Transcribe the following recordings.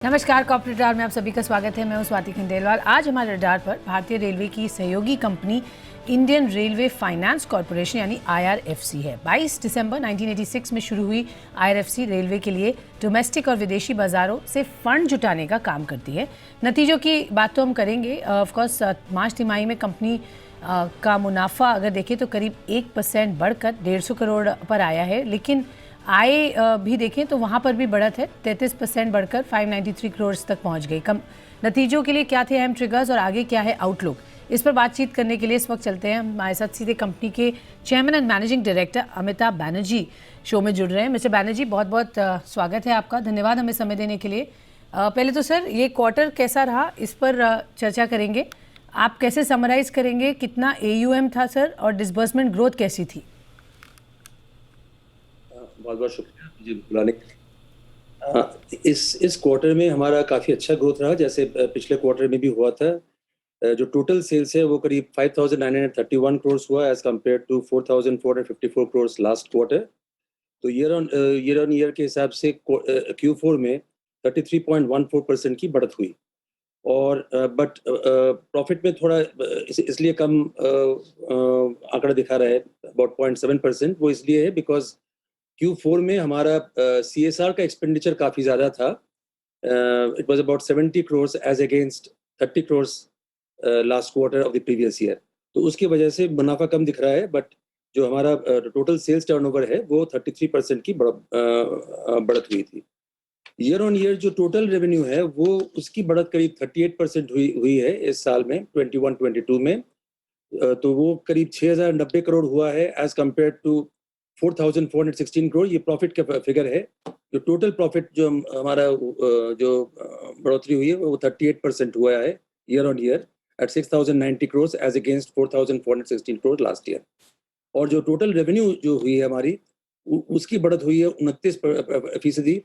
नमस्कार, corporate radar में आप सभी का स्वागत है। मैं हूं स्वाति खंडेलवाल। आज हमारे रडार पर भारतीय रेलवे की सहयोगी company Indian railway finance corporation यानी IRFC है। 22 दिसंबर 1986 में शुरू हुई IRFC रेलवे के लिए डोमेस्टिक और विदेशी बाजारों से फंड जुटाने का काम करती है। नतीजों की बात तो हम करेंगे। ऑफकोर्स मार्च तिमाही में कंपनी का मुनाफा अगर देखें तो करीब 1% बढ़कर 150 करोड़ पर आया है, लेकिन आय भी देखें तो वहाँ पर भी बढ़त है, 33% बढ़कर 593 करोड़ तक पहुँच गई। कम नतीजों के लिए क्या थे अहम ट्रिगर्स और आगे क्या है आउटलुक, इस पर बातचीत करने के लिए इस वक्त चलते हैं हमारे साथ सीधे कंपनी के chairman and managing director Amitabh Banerjee show में जुड़ रहे हैं। मिस्टर बैनर्जी, बहुत बहुत स्वागत है आपका, धन्यवाद हमें समय देने के लिए। पहले तो सर ये क्वार्टर कैसा रहा इस पर चर्चा करेंगे। आप कैसे समराइज करेंगे, कितना AUM था सर और डिसबर्समेंट ग्रोथ कैसी थी? बहुत बहुत शुक्रिया मुझे बुलाने के लिए। इस क्वार्टर में हमारा काफ़ी अच्छा ग्रोथ रहा, जैसे पिछले क्वार्टर में भी हुआ था। जो टोटल सेल्स है वो करीब 5,931 करोड़ हुआ as compared to 4,454 crore last quarter. तो ईयर ऑन ईयर के हिसाब से Q4 में 33.14% की बढ़त हुई। और बट प्रॉफिट में थोड़ा इसलिए कम आंकड़ा दिखा रहा है, अबाउट 0.7%। वो इसलिए है बिकॉज Q4 में हमारा CSR का एक्सपेंडिचर काफ़ी ज़्यादा था। It was about 70 crore as against 30 crore last quarter of the previous year. तो उसकी वजह से मुनाफा कम दिख रहा है, बट जो हमारा टोटल सेल्स टर्नओवर है वो 33% की बढ़त हुई थी। ईयर ऑन ईयर जो टोटल रेवेन्यू है वो उसकी बढ़त करीब 38% हुई है इस साल में 21-22 में। तो वो करीब 6,090 करोड़ हुआ है एज कम्पेयर टू 4,416 करोड़। ये प्रॉफिट का फिगर है। जो टोटल प्रॉफिट जो हमारा जो बढ़ोतरी हुई है वो 38% हुआ है year on year at 6,090 crore as against 4,416 crore last year. और जो टोटल रेवेन्यू जो हुई है हमारी उसकी बढ़त हुई है 29%।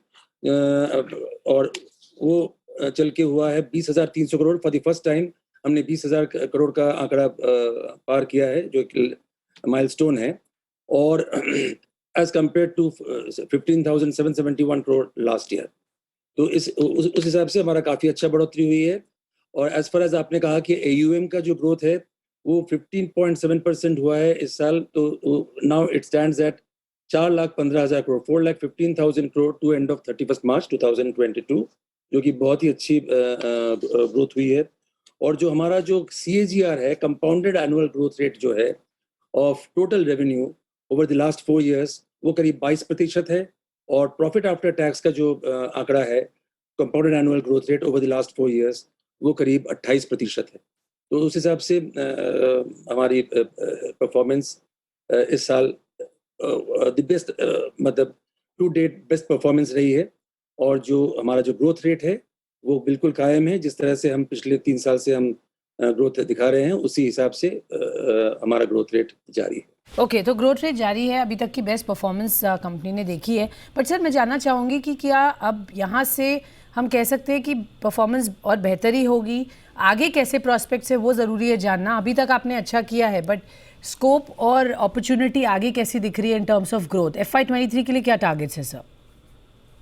और वो चल के हुआ है 20,300 crore. For the first time हमने 20,000 करोड़ का आंकड़ा पार किया है, जो एक माइलस्टोन है। और as compared to 15,771 crore last year. तो उस हिसाब से हमारा काफ़ी अच्छा बढ़ोतरी हुई है। और एज फार एज आपने कहा कि AUM का जो ग्रोथ है वो 15.7% हुआ है इस साल। तो now it stands at 4,15,000 crore, 4,15,000 crore to end of 31 March 2022, जो कि बहुत ही अच्छी ग्रोथ हुई है। और जो हमारा जो CAGR है, कंपाउंडेड एनुअल ग्रोथ रेट जो है of total revenue over the last 4 years, वो करीब 22% है। और प्रॉफिट आफ्टर टैक्स का जो आंकड़ा है, compounded annual growth rate over the last 4 years, वो करीब 28% है। तो उस हिसाब से हमारी परफॉर्मेंस इस साल द बेस्ट, मतलब टू डेट बेस्ट परफॉर्मेंस रही है। और जो हमारा जो ग्रोथ रेट है वो बिल्कुल कायम है। जिस तरह से हम पिछले 3 साल से हम ग्रोथ दिखा रहे हैं, उसी हिसाब से हमारा ग्रोथ रेट जारी है। ओके, तो ग्रोथ रेट जारी है, अभी तक की बेस्ट परफॉर्मेंस कंपनी ने देखी है। बट सर मैं जानना चाहूँगी कि क्या अब यहाँ से हम कह सकते हैं कि परफॉर्मेंस और बेहतरी होगी? आगे कैसे प्रोस्पेक्ट्स है वो ज़रूरी है जानना। अभी तक आपने अच्छा किया है, बट स्कोप और अपॉर्चुनिटी आगे कैसी दिख रही है in terms of growth? FY23 के लिए क्या टारगेट्स है सर?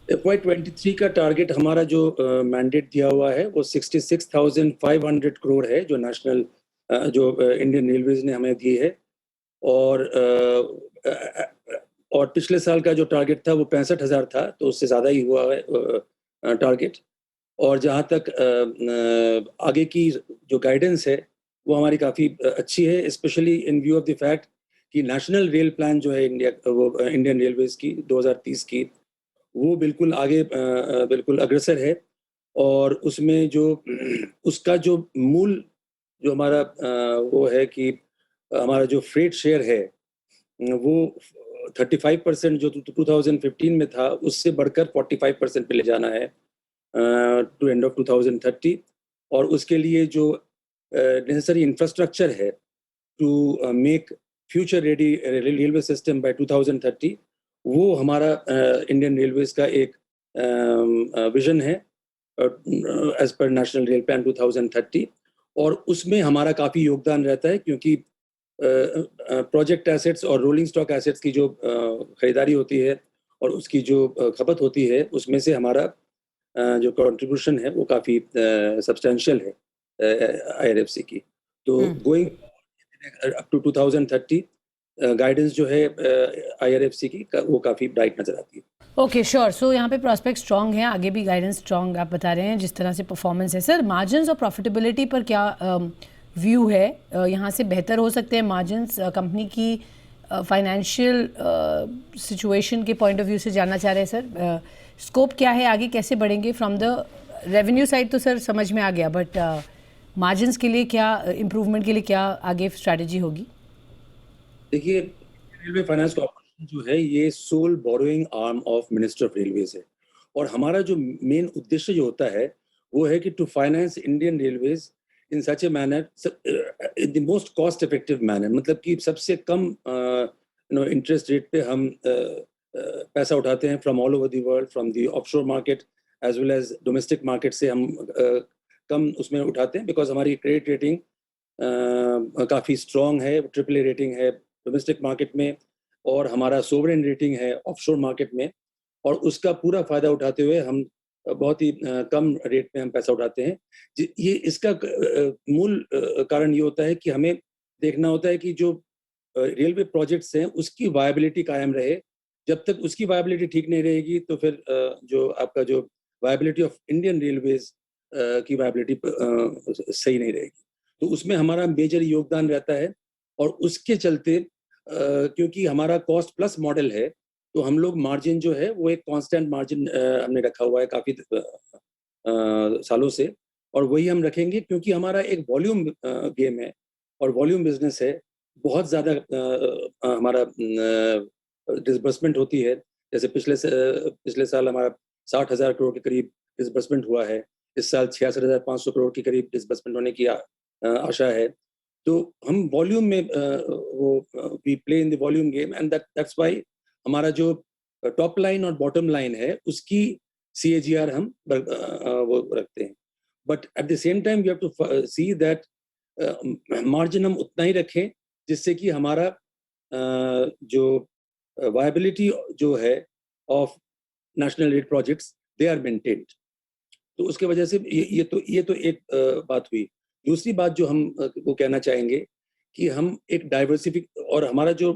FY23 का टारगेट हमारा जो मैंडेट दिया हुआ है वो 66,500 करोड़ है, जो नेशनल जो इंडियन रेलवेज ने हमें दी है। और और पिछले साल का जो टारगेट था वो 65,000 था, तो उससे ज़्यादा ही हुआ है टारगेट। और जहाँ तक आगे की जो गाइडेंस है वो हमारी काफ़ी अच्छी है, specially in view of the fact कि नेशनल रेल प्लान जो है इंडियन रेलवेज की 2030 की, वो बिल्कुल आगे बिल्कुल अग्रसर है। और उसमें जो उसका जो मूल जो हमारा वो है कि हमारा जो फ्रेट शेयर है वो 35% जो 2015 में था उससे बढ़कर 45% पे ले जाना है टू एंड ऑफ 2030। और उसके लिए जो नेसेसरी इंफ्रास्ट्रक्चर है to make future ready railway system by 2030, वो हमारा इंडियन रेलवेज का एक विजन है as per national rail plan 2030। और उसमें हमारा काफ़ी योगदान रहता है, क्योंकि प्रोजेक्ट एसेट्स और रोलिंग स्टॉक एसेट्स की जो खरीदारी होती है और उसकी जो खपत होती है, उसमें से हमारा जो कंट्रीब्यूशन है वो काफ़ी सब्सटेंशियल है IRFC की। तो गोइंग अप टू 2030 गाइडेंस जो है IRFC की वो काफ़ी ब्राइट नज़र आती है। Okay sure. सो यहाँ पे प्रोस्पेक्ट स्ट्रॉन्ग है, आगे भी गाइडेंस स्ट्रॉन्ग आप बता रहे हैं जिस तरह से परफॉर्मेंस है। सर मार्जिन्स और प्रॉफिटेबिलिटी पर क्या व्यू है? यहाँ से बेहतर हो सकते हैं मार्जिन्स? कंपनी की फाइनेंशियल सिचुएशन के पॉइंट ऑफ व्यू से जानना चाह रहे हैं सर। स्कोप क्या है आगे, कैसे बढ़ेंगे? फ्रॉम द रेवेन्यू साइड तो सर समझ में आ गया, बट मार्जिन्स के लिए क्या, इम्प्रूवमेंट के लिए क्या आगे स्ट्रैटेजी होगी? देखिए, रेलवे फाइनेंस कॉर्पोरेशन जो है ये sole borrowing arm of minister of railways है, और हमारा जो मेन उद्देश्य जो होता है वो है कि to finance Indian railways in such a manner, in the most cost effective manner, मतलब कि सबसे कम इंटरेस्ट रेट पे हम पैसा उठाते हैं from all over the world, from the offshore market as well as domestic market से हम कम उसमें उठाते हैं, बिकॉज हमारी क्रेडिट रेटिंग काफ़ी स्ट्रॉन्ग है, AAA रेटिंग है डोमेस्टिक मार्केट में, और हमारा सोवरेन रेटिंग है ऑफशोर मार्केट में, और उसका पूरा फायदा उठाते हुए हम बहुत ही कम रेट में हम पैसा उठाते हैं। ये इसका मूल कारण ये होता है कि हमें देखना होता है कि जो रेलवे प्रोजेक्ट्स हैं उसकी वायबिलिटी कायम रहे। जब तक उसकी वायबिलिटी ठीक नहीं रहेगी तो फिर जो आपका जो वायबिलिटी ऑफ इंडियन रेलवेज की वायबिलिटी सही नहीं रहेगी। तो उसमें हमारा मेजर योगदान रहता है, और उसके चलते क्योंकि हमारा कॉस्ट प्लस मॉडल है, तो हम लोग मार्जिन जो है वो एक कांस्टेंट मार्जिन हमने रखा हुआ है काफ़ी सालों से, और वही हम रखेंगे क्योंकि हमारा एक वॉल्यूम गेम है और वॉल्यूम बिजनेस है। बहुत ज़्यादा हमारा डिसबर्समेंट होती है। जैसे पिछले साल हमारा 60,000 करोड़ के करीब डिसबर्समेंट हुआ है। इस साल 66,500 करोड़ के करीब डिसबर्समेंट होने की आशा है। तो हम वॉल्यूम में we play in the volume game, and that's why हमारा जो टॉप लाइन और बॉटम लाइन है उसकी CAGR हम वो रखते हैं। But at the same time we have to see that margin हम उतना ही रखें जिससे कि हमारा जो वायबिलिटी जो है of national rate projects they are maintained. तो उसके वजह से ये तो एक बात हुई। दूसरी बात जो हम वो कहना चाहेंगे कि हम एक डाइवर्सिफिक, और हमारा जो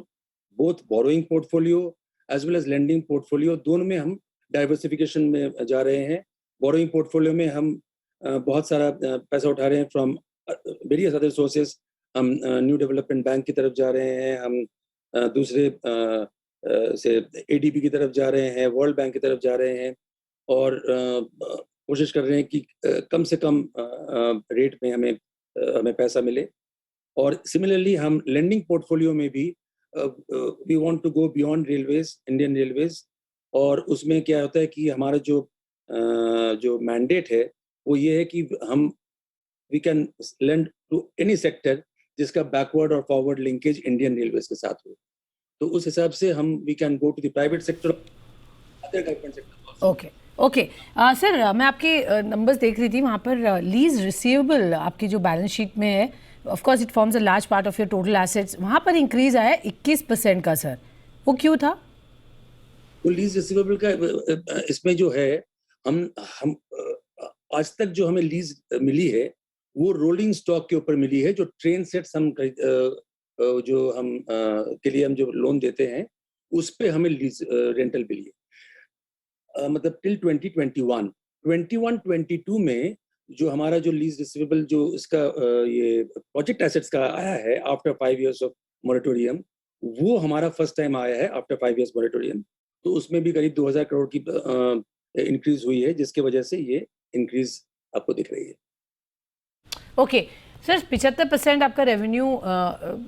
both borrowing portfolio as well as lending portfolio दोनों में हम डाइवर्सिफिकेशन में जा रहे हैं। बोरोइंग पोर्टफोलियो में हम बहुत सारा पैसा उठा रहे हैं फ्रॉम वेरियस अदर सोर्सेज। हम न्यू डेवलपमेंट बैंक की तरफ जा रहे हैं, हम दूसरे से ADB की तरफ जा रहे हैं, वर्ल्ड बैंक की तरफ जा रहे हैं, और कोशिश कर रहे हैं कि कम से कम रेट में हमें पैसा मिले। और सिमिलरली हम लेंडिंग पोर्टफोलियो में भी we want to go beyond railways, Indian railways, और उसमें क्या होता है कि हमारा जो मैंडेट है वो ये है कि हम we can lend to any sector जिसका बैकवर्ड और फॉरवर्ड लिंकेज इंडियन रेलवेज के साथ हो। तो उस हिसाब से हम we can go to the private sector, other government sector. Okay okay sir, मैं आपके नंबर्स देख रही थी, वहाँ पर लीज रिसीवेबल आपकी जो बैलेंस शीट में है, of course it forms a large part of your total assets, वहाँ पर इंक्रीज आया 21% का सर, वो क्यों था? वो लीज रिसीवेबल का इसमें जो है हम आज तक जो हमें लीज मिली है वो रोलिंग स्टॉक के ऊपर मिली है। जो ट्रेन सेट्स हम जो हम के लिए हम जो लोन देते हैं उस पे हमें लीज रेंटल मिली है। मतलब टिल 2021-22 में जो हमारा जो लीज रिसीवेबल जो इसका ये प्रोजेक्ट एसेट्स का आया है आफ्टर 5 इयर्स ऑफ मोरेटोरियम, वो हमारा फर्स्ट टाइम आया है आफ्टर 5 इयर्स मोरेटोरियम। तो उसमें भी करीब 2000 करोड़ की इंक्रीज हुई है, जिसके वजह से ये इंक्रीज आपको दिख रही है। ओके सर, 75% आपका revenue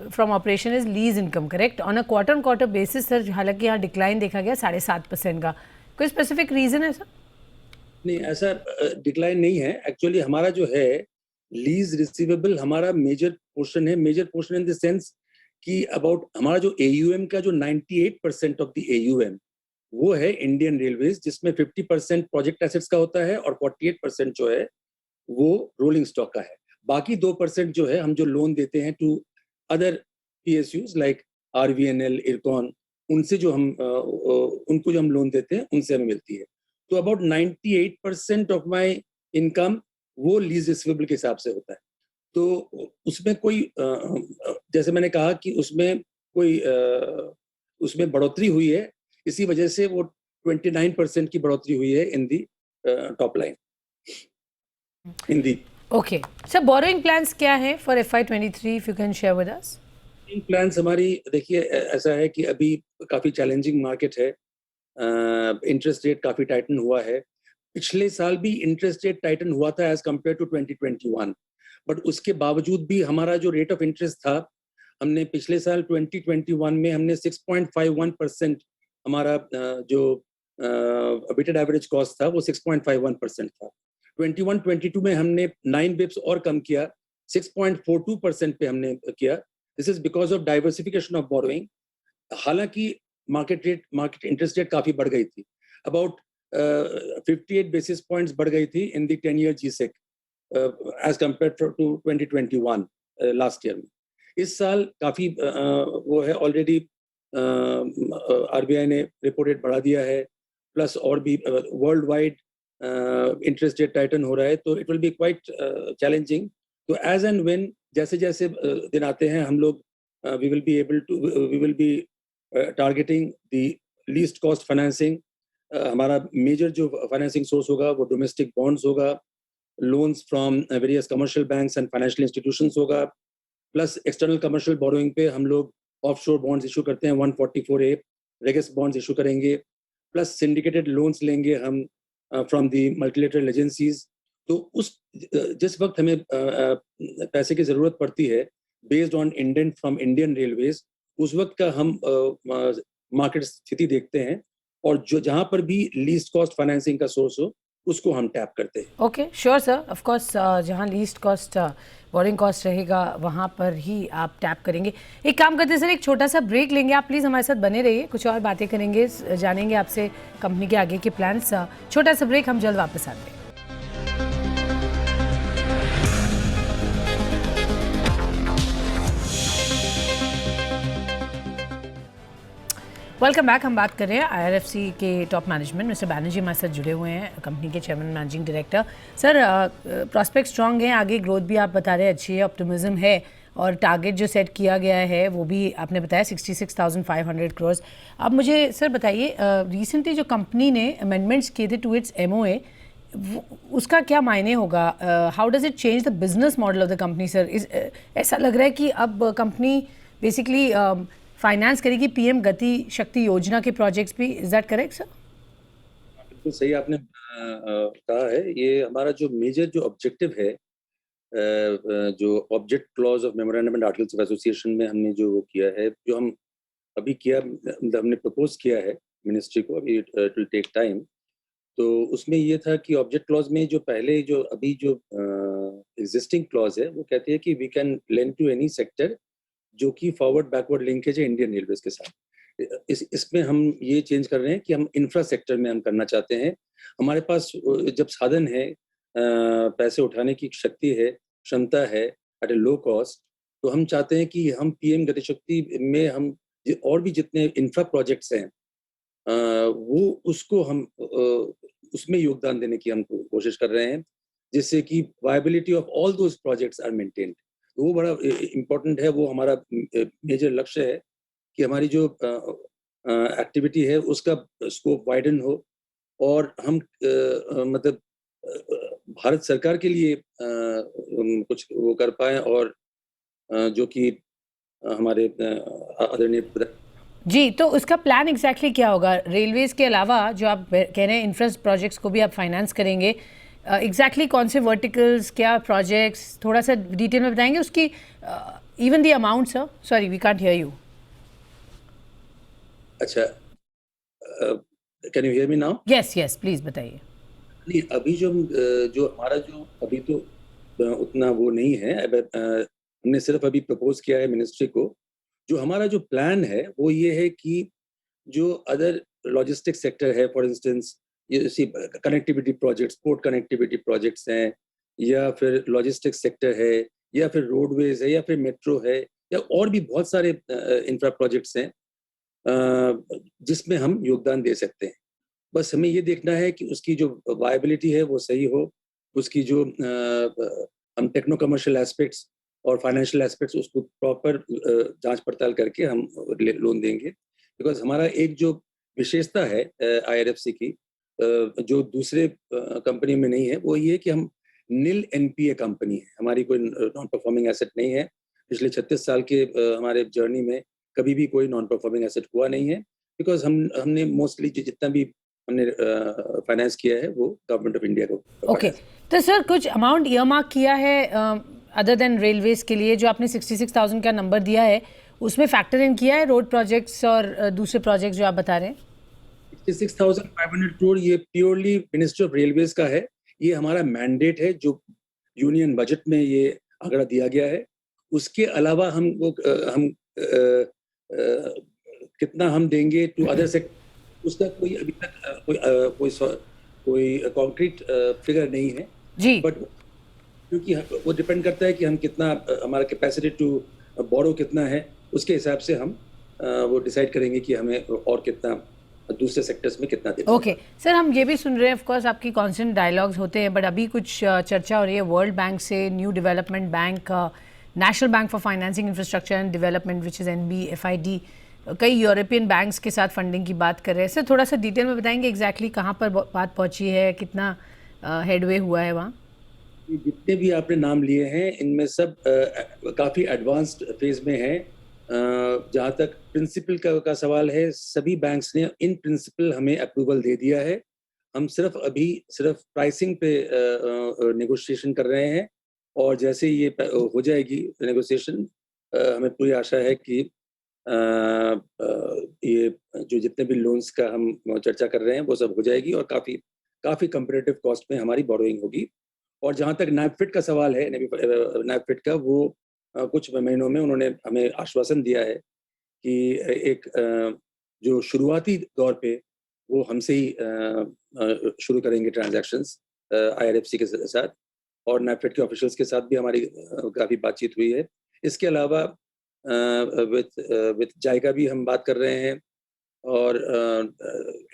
from operation is lease income, correct? On a quarter on quarter basis sir, हालांकि यहाँ डिक्लाइन देखा गया 7.5% का, कोई स्पेसिफिक रीजन है सर? नहीं, ऐसा डिक्लाइन नहीं है। एक्चुअली हमारा जो है लीज रिसीवेबल हमारा major portion in the sense कि अबाउट हमारा जो AUM का जो 98% ऑफ द AUM वो है इंडियन रेलवेज, जिसमें 50% प्रोजेक्ट एसेट्स का होता है और 48% जो है वो रोलिंग स्टॉक का है। बाकी 2% जो है हम जो लोन देते हैं to other PSUs like RVNL, Ircon, उनसे जो हम उनको जो हम लोन देते हैं उनसे हमें मिलती है। तो अबाउट 98% ऑफ माय इनकम वो लीज रिसीवेबल के हिसाब से होता है। तो उसमें कोई जैसे मैंने कहा कि उसमें कोई उसमें बढ़ोतरी हुई है, इसी वजह से वो 29% की बढ़ोतरी हुई है in the top line in the. Okay sir, borrowing plans क्या है for FY23 if you can share with us? Plans हमारी देखिए ऐसा है कि अभी काफी चैलेंजिंग मार्केट है, इंटरेस्ट रेट काफी टाइटन हुआ है। पिछले साल भी इंटरेस्ट रेट टाइटन हुआ था एज कंपेयर टू 2021, बट उसके बावजूद भी हमारा जो रेट ऑफ इंटरेस्ट था, हमने पिछले साल 2021 में हमने 6.51% हमारा जो वेटेड एवरेज कॉस्ट था वो 6.51% था। 21-22 में हमने 9 बिप्स और कम किया, 6.42% पे हमने किया। This is because of diversification of borrowing. हालांकि मार्केट इंटरेस्ट रेट काफी बढ़ गई थी, अबाउट 58 बेसिस पॉइंट्स बढ़ गई थी in the 10-year G-Sec as compare to 2021 last year में। इस साल काफी वो है, ऑलरेडी RBI ने रिपो रेट बढ़ा दिया है, प्लस और भी world wide interest rate tighten हो रहा है, तो it will be quite challenging. तो एज एंड व्हेन जैसे जैसे दिन आते हैं हम लोग we will be targeting the least cost financing. हमारा मेजर जो फाइनेंसिंग सोर्स होगा वो डोमेस्टिक बॉन्ड्स होगा, loans from various commercial banks and financial institutions होगा, प्लस एक्सटर्नल कमर्शियल बोरोइंग पे हम लोग ऑफशोर बॉन्ड्स इशू करते हैं, 144A रेगस बॉन्ड्स इशू करेंगे, प्लस सिंडिकेटेड लोन्स लेंगे हम फ्रॉम दी मल्टीलेटरल एजेंसीज। तो उस जिस वक्त हमें पैसे की ज़रूरत पड़ती है based on indent from Indian railways, उस वक्त का हम मार्केट स्थिति देखते हैं, और जो जहाँ पर भी लीस्ट कॉस्ट फाइनेंसिंग का सोर्स हो उसको हम टैप करते हैं। Okay sure sir, of course जहाँ लीस्ट कॉस्ट बोरिंग कॉस्ट रहेगा वहाँ पर ही आप टैप करेंगे। एक काम करते हैं सर, एक छोटा सा ब्रेक लेंगे, आप प्लीज़ हमारे साथ बने रहिए, कुछ और बातें करेंगे, जानेंगे आपसे कंपनी के आगे के प्लान्स। छोटा सा ब्रेक, हम जल्द वापस आते हैं। Welcome back. हम बात कर रहे हैं IRFC के टॉप मैनेजमेंट, मिस्टर बैनर्जी हमारे साथ जुड़े हुए हैं, कंपनी के chairman managing director. Sir prospect strong हैं, आगे ग्रोथ भी आप बता रहे हैं अच्छी है, ऑप्टिमिज्म है, और टारगेट जो सेट किया गया है वो भी आपने बताया 66,500 करोड़। अब मुझे सर बताइए, रिसेंटली जो कंपनी ने अमेंडमेंट्स किए थे टू इट्स MOA, उसका क्या मायने होगा? How does it change the business model of the company sir? ऐसा लग रहा है कि अब कंपनी बेसिकली फाइनेंस करेगी PM गति शक्ति योजना के प्रोजेक्ट्स भी, इज दैट करेक्ट सर? बिल्कुल सही आपने कहा है। ये हमारा जो मेजर जो ऑब्जेक्टिव है, जो object clause of memorandum and articles of association में हमने जो वो किया है, जो हम अभी किया, हमने प्रपोज किया है मिनिस्ट्री को, अभी इट विल टेक टाइम। तो उसमें ये था कि ऑब्जेक्ट क्लॉज में जो पहले जो अभी जो एग्जिस्टिंग क्लॉज है वो कहती है कि we can lend to any sector जो कि फॉरवर्ड बैकवर्ड लिंकेज है इंडियन रेलवेज के साथ। इसमें हम ये चेंज कर रहे हैं कि हम इंफ्रा सेक्टर में हम करना चाहते हैं। हमारे पास जब साधन है, पैसे उठाने की शक्ति है, क्षमता है एट ए लो कॉस्ट, तो हम चाहते हैं कि हम PM गतिशक्ति में हम और भी जितने इंफ्रा प्रोजेक्ट्स हैं वो उसको हम उसमें योगदान देने की हम कोशिश कर रहे हैं, जिससे कि viability of all those projects are maintained. तो वो बड़ा इम्पोर्टेंट है, वो हमारा मेजर लक्ष्य है कि हमारी जो एक्टिविटी है उसका स्कोप वाइडन हो, और हम मतलब भारत सरकार के लिए कुछ वो कर पाए, और जो कि हमारे आदरणीय जी, तो उसका प्लान एग्जैक्टली क्या होगा? रेलवेज के अलावा जो आप कह रहे हैं इंफ्रा प्रोजेक्ट्स को भी आप फाइनेंस करेंगे, एग्जैक्टली कौन से वर्टिकल्स, क्या प्रोजेक्ट्स, थोड़ा सा डिटेल में बताएंगे उसकी, even the amount sir? Sorry we can't hear you. अच्छा, can you hear me now? Yes yes please बताइए। नहीं, अभी जो हमारा जो अभी तो उतना वो नहीं है, हमने सिर्फ अभी प्रपोज किया है मिनिस्ट्री को। जो हमारा जो प्लान है वो ये है कि जो अदर लॉजिस्टिक सेक्टर है, फॉर इंस्टेंस ये connectivity projects, port connectivity projects हैं, या फिर लॉजिस्टिक सेक्टर है, या फिर रोडवेज है, या फिर मेट्रो है, या और भी बहुत सारे इंफ्रा प्रोजेक्ट्स हैं जिसमें हम योगदान दे सकते हैं। बस हमें ये देखना है कि उसकी जो वायबिलिटी है वो सही हो, उसकी जो हम टेक्नो कमर्शियल एस्पेक्ट्स और फाइनेंशियल एस्पेक्ट्स उसको प्रॉपर जांच पड़ताल करके हम लोन देंगे। बिकॉज हमारा एक जो विशेषता है IRFC की, जो दूसरे कंपनी में नहीं है, वो ये है कि हम नील NPA कंपनी है। हमारी कोई नॉन परफॉर्मिंग एसेट नहीं है। पिछले 36 साल के हमारे जर्नी में कभी भी कोई नॉन परफॉर्मिंग एसेट हुआ नहीं है, बिकॉज हमने मोस्टली जितना भी हमने फाइनेंस किया है वो गवर्नमेंट ऑफ इंडिया को। ओके, तो सर कुछ अमाउंट ईयरमार्क किया है अदर देन रेलवेज के लिए? जो आपने 66,000 का नंबर दिया है उसमें फैक्टर इन किया है रोड प्रोजेक्ट्स और दूसरे प्रोजेक्ट्स जो आप बता रहे हैं? 66,500 करोड़ ये प्योरली मिनिस्ट्री ऑफ रेलवेज का है। ये हमारा मैंडेट है जो यूनियन बजट में ये आंकड़ा दिया गया है। उसके अलावा हम वो कितना हम देंगे टू अदर सेक्टर, उसका कोई अभी तक कोई कॉन्क्रीट फिगर नहीं है जी। बट क्योंकि वो डिपेंड करता है कि हम कितना हमारा कैपेसिटी टू बोरो कितना है, उसके हिसाब से हम वो डिसाइड करेंगे कि हमें और कितना दूसरे सेक्टर्स में कितना देना। ओके सर, हम ये भी सुन रहे हैं, ऑफ कोर्स आपकी कांस्टेंट डायलॉग्स होते हैं, बट अभी कुछ चर्चा हो रही है वर्ल्ड बैंक से, new development bank, national bank for financing infrastructure and development which is NBFID, कई यूरोपियन बैंक्स के साथ फंडिंग की बात कर रहे हैं। सर थोड़ा सा डिटेल में बताएंगे एग्जैक्टली कहाँ पर बात पहुँची है, कितना हेडवे हुआ है वहाँ? जितने भी आपने नाम लिए हैं इनमें सब काफ़ी एडवांस्ड फेज में है। जहाँ तक प्रिंसिपल का सवाल है, सभी बैंक्स ने इन प्रिंसिपल हमें अप्रूवल दे दिया है। हम सिर्फ प्राइसिंग पे नेगोशिएशन कर रहे हैं और जैसे ये हो जाएगी नेगोशिएशन, हमें पूरी आशा है कि ये जो जितने भी लोन्स का हम चर्चा कर रहे हैं वो सब हो जाएगी और काफ़ी कंपेरेटिव कॉस्ट में हमारी बोरोइंग होगी। और जहाँ तक नैपफिड का सवाल है, नैपफिड का, वो कुछ महीनों में उन्होंने हमें आश्वासन दिया है कि एक जो शुरुआती दौर पे वो हमसे ही शुरू करेंगे ट्रांजैक्शंस IRFC के साथ, और नैपफिड के ऑफिशियल्स के साथ भी हमारी काफ़ी बातचीत हुई है। इसके अलावा विद जायका भी हम बात कर रहे हैं और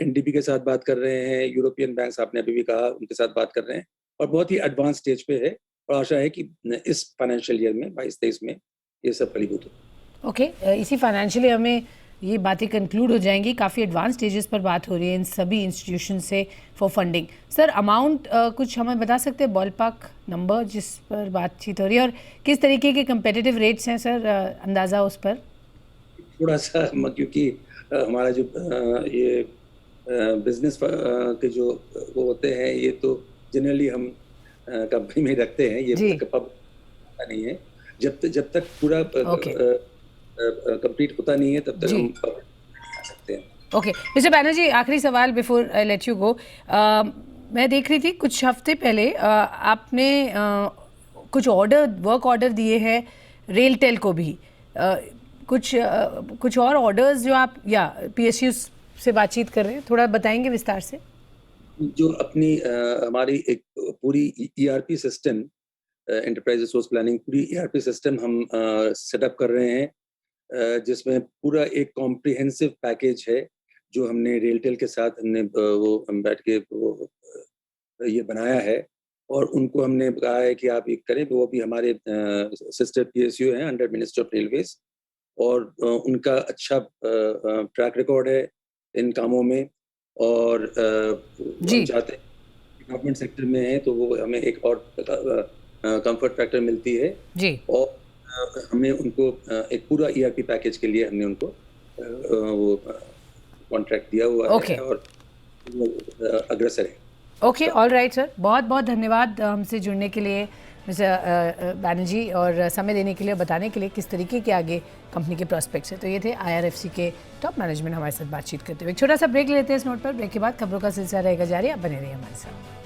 NDB के साथ बात कर रहे हैं, यूरोपियन बैंक्स आपने अभी भी कहा उनके साथ बात कर रहे हैं और बहुत ही एडवांस स्टेज पे है और आशा है कि इस फाइनेंशियल ईयर में 22-23 में ये सब फलीभूत हो। ओके, इसी फाइनेंशियल ईयर में ये बातें कंक्लूड हो जाएंगी। काफ़ी एडवांस स्टेजेस पर बात हो रही है इन सभी इंस्टीट्यूशन से फॉर फंडिंग। सर अमाउंट कुछ हमें बता सकते हैं, बॉल पार्क नंबर जिस पर बातचीत हो रही है, और किस तरीके के कंपेटिटिव रेट्स हैं सर, अंदाज़ा उस पर? थोड़ा सा क्योंकि हमारा जो ये बिजनेस के जो वो होते हैं, ये तो जनरली हम कंपनी में रखते हैं, ये पब्लिक नहीं है। जब तक पूरा कंप्लीट होता नहीं है तब तक हम आ सकते हैं। ओके मिस्टर बैनर्जी, आखिरी सवाल before I let you go. मैं देख रही थी कुछ हफ्ते पहले आपने कुछ वर्क ऑर्डर दिए हैं रेलटेल को भी, कुछ और ऑर्डर्स जो आप या PSU से बातचीत कर रहे हैं, थोड़ा बताएंगे विस्तार से? जो अपनी हमारी एक पूरी ERP system, enterprise resource planning, पूरी ERP सिस्टम हम सेटअप कर रहे हैं, जिसमें पूरा एक कॉम्प्रिहेंसिव पैकेज है जो हमने रेलटेल के साथ हम बैठ के ये बनाया है और उनको हमने कहा है कि आप ये करें। वो भी हमारे सिस्टर PSU हैं अंडर मिनिस्ट्री ऑफ रेलवेज और उनका अच्छा ट्रैक रिकॉर्ड है इन कामों में और हम चाहते हैं गवर्नमेंट सेक्टर में है तो वो हमें एक और कंफर्ट फैक्टर मिलती है जी। और हमें उनको एक पूरा ERP पैकेज के लिए हमने उनको वो कॉन्ट्रैक्ट दिया हुआ है और वो अग्रसर है। ओके, ऑल राइट सर, बहुत बहुत धन्यवाद हमसे जुड़ने के लिए मिस्टर बैनर्जी और समय देने के लिए, बताने के लिए किस तरीके के आगे कंपनी के प्रॉस्पेक्ट्स है। तो ये थे IRFC के टॉप मैनेजमेंट हमारे साथ बातचीत करते हुए। एक छोटा सा ब्रेक लेते हैं इस नोट पर। ब्रेक के बाद खबरों का सिलसिला रहेगा जारी, आप बने रहिए हमारे साथ।